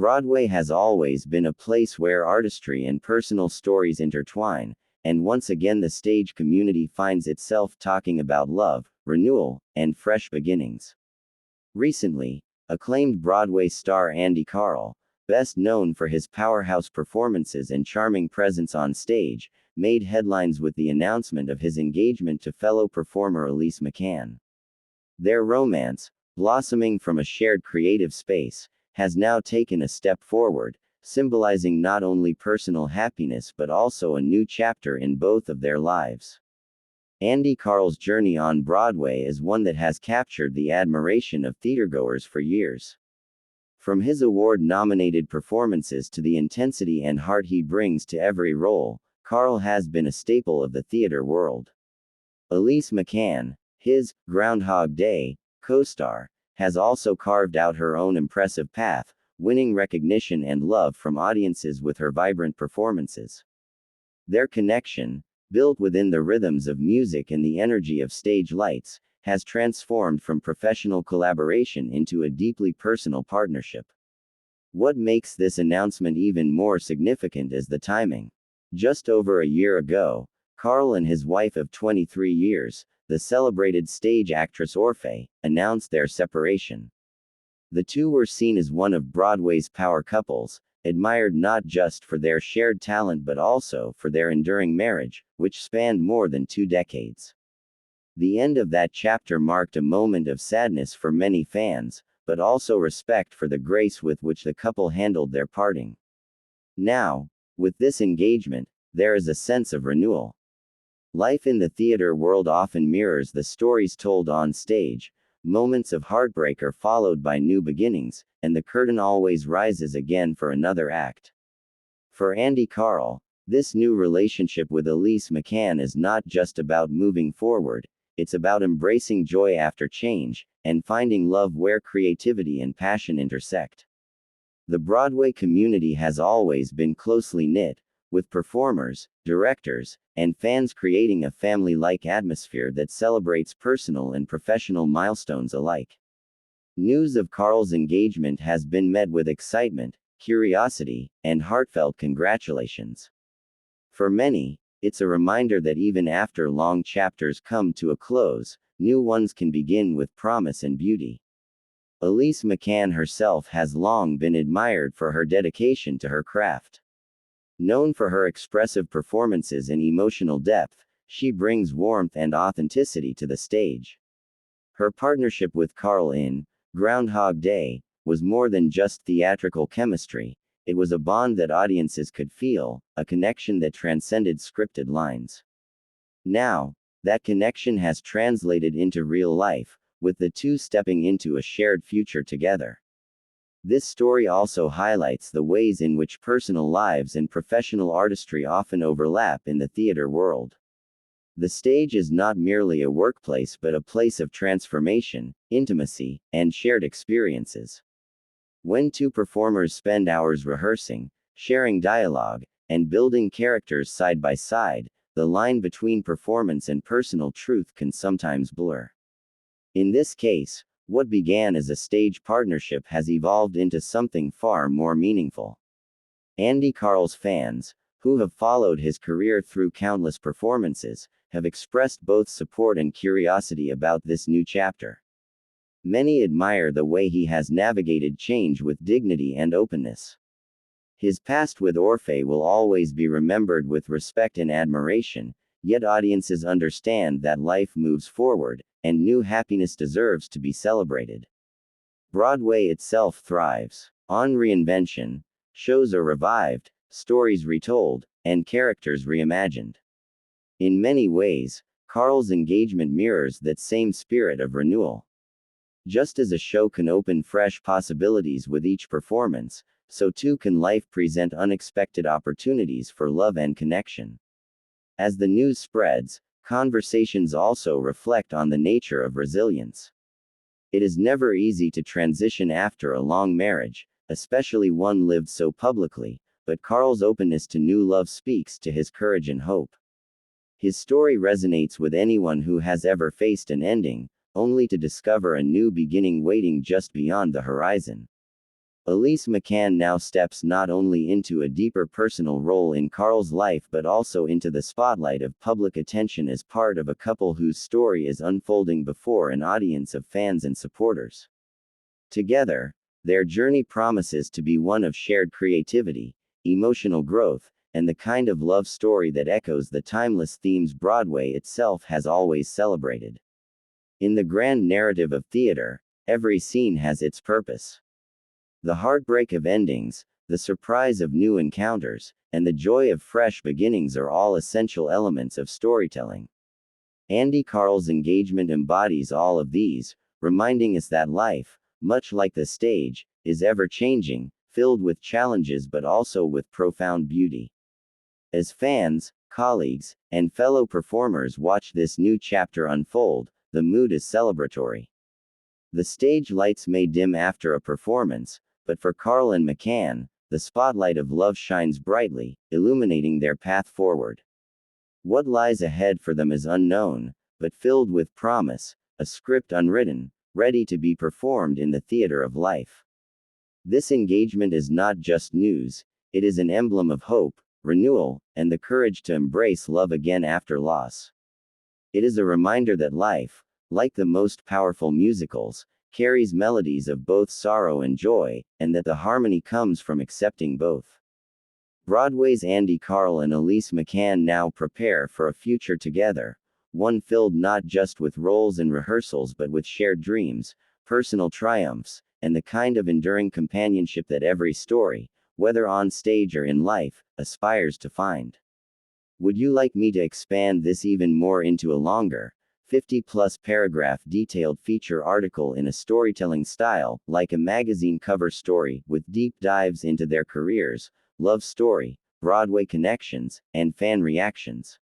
Broadway has always been a place where artistry and personal stories intertwine, and once again the stage community finds itself talking about love, renewal, and fresh beginnings. Recently, acclaimed Broadway star Andy Karl, best known for his powerhouse performances and charming presence on stage, made headlines with the announcement of his engagement to fellow performer Elise McCann. Their romance, blossoming from a shared creative space, has now taken a step forward, symbolizing not only personal happiness but also a new chapter in both of their lives. Andy Karl's journey on Broadway is one that has captured the admiration of theatergoers for years. From his award-nominated performances to the intensity and heart he brings to every role, Karl has been a staple of the theater world. Elise McCann, his Groundhog Day co-star, has also carved out her own impressive path, winning recognition and love from audiences with her vibrant performances. Their connection, built within the rhythms of music and the energy of stage lights, has transformed from professional collaboration into a deeply personal partnership. What makes this announcement even more significant is the timing. Just over a year ago, Karl and his wife of 23 years, the celebrated stage actress Orfeh, announced their separation. The two were seen as one of Broadway's power couples, admired not just for their shared talent but also for their enduring marriage, which spanned more than 2 decades. The end of that chapter marked a moment of sadness for many fans, but also respect for the grace with which the couple handled their parting. Now, with this engagement, there is a sense of renewal. Life in the theater world often mirrors the stories told on stage. Moments of heartbreak are followed by new beginnings, and the curtain always rises again for another act. For Andy Karl, this new relationship with Elise McCann is not just about moving forward, it's about embracing joy after change, and finding love where creativity and passion intersect. The Broadway community has always been closely knit, with performers, directors, and fans creating a family-like atmosphere that celebrates personal and professional milestones alike. News of Karl's engagement has been met with excitement, curiosity, and heartfelt congratulations. For many, it's a reminder that even after long chapters come to a close, new ones can begin with promise and beauty. Elise McCann herself has long been admired for her dedication to her craft. Known for her expressive performances and emotional depth, she brings warmth and authenticity to the stage. Her partnership with Karl in Groundhog Day was more than just theatrical chemistry, it was a bond that audiences could feel, a connection that transcended scripted lines. Now, that connection has translated into real life, with the two stepping into a shared future together. This story also highlights the ways in which personal lives and professional artistry often overlap in the theater world. The stage is not merely a workplace but a place of transformation, intimacy, and shared experiences. When two performers spend hours rehearsing, sharing dialogue, and building characters side by side, the line between performance and personal truth can sometimes blur. In this case, what began as a stage partnership has evolved into something far more meaningful. Andy Karl's fans, who have followed his career through countless performances, have expressed both support and curiosity about this new chapter. Many admire the way he has navigated change with dignity and openness. His past with Orfeh will always be remembered with respect and admiration, yet audiences understand that life moves forward, and new happiness deserves to be celebrated. Broadway itself thrives on reinvention, shows are revived, stories retold, and characters reimagined. In many ways, Karl's engagement mirrors that same spirit of renewal. Just as a show can open fresh possibilities with each performance, so too can life present unexpected opportunities for love and connection. As the news spreads, conversations also reflect on the nature of resilience. It is never easy to transition after a long marriage, especially one lived so publicly, but Karl's openness to new love speaks to his courage and hope. His story resonates with anyone who has ever faced an ending, only to discover a new beginning waiting just beyond the horizon. Elise McCann now steps not only into a deeper personal role in Karl's life but also into the spotlight of public attention as part of a couple whose story is unfolding before an audience of fans and supporters. Together, their journey promises to be one of shared creativity, emotional growth, and the kind of love story that echoes the timeless themes Broadway itself has always celebrated. In the grand narrative of theater, every scene has its purpose. The heartbreak of endings, the surprise of new encounters, and the joy of fresh beginnings are all essential elements of storytelling. Andy Karl's engagement embodies all of these, reminding us that life, much like the stage, is ever-changing, filled with challenges but also with profound beauty. As fans, colleagues, and fellow performers watch this new chapter unfold, the mood is celebratory. The stage lights may dim after a performance, but for Karl and McCann, the spotlight of love shines brightly, illuminating their path forward. What lies ahead for them is unknown, but filled with promise, a script unwritten, ready to be performed in the theater of life. This engagement is not just news, it is an emblem of hope, renewal, and the courage to embrace love again after loss. It is a reminder that life, like the most powerful musicals, carries melodies of both sorrow and joy, and that the harmony comes from accepting both. Broadway's Andy Karl and Elise McCann now prepare for a future together, one filled not just with roles and rehearsals but with shared dreams, personal triumphs, and the kind of enduring companionship that every story, whether on stage or in life, aspires to find. Would you like me to expand this even more into a longer, 50-plus paragraph detailed feature article in a storytelling style, like a magazine cover story, with deep dives into their careers, love story, Broadway connections, and fan reactions?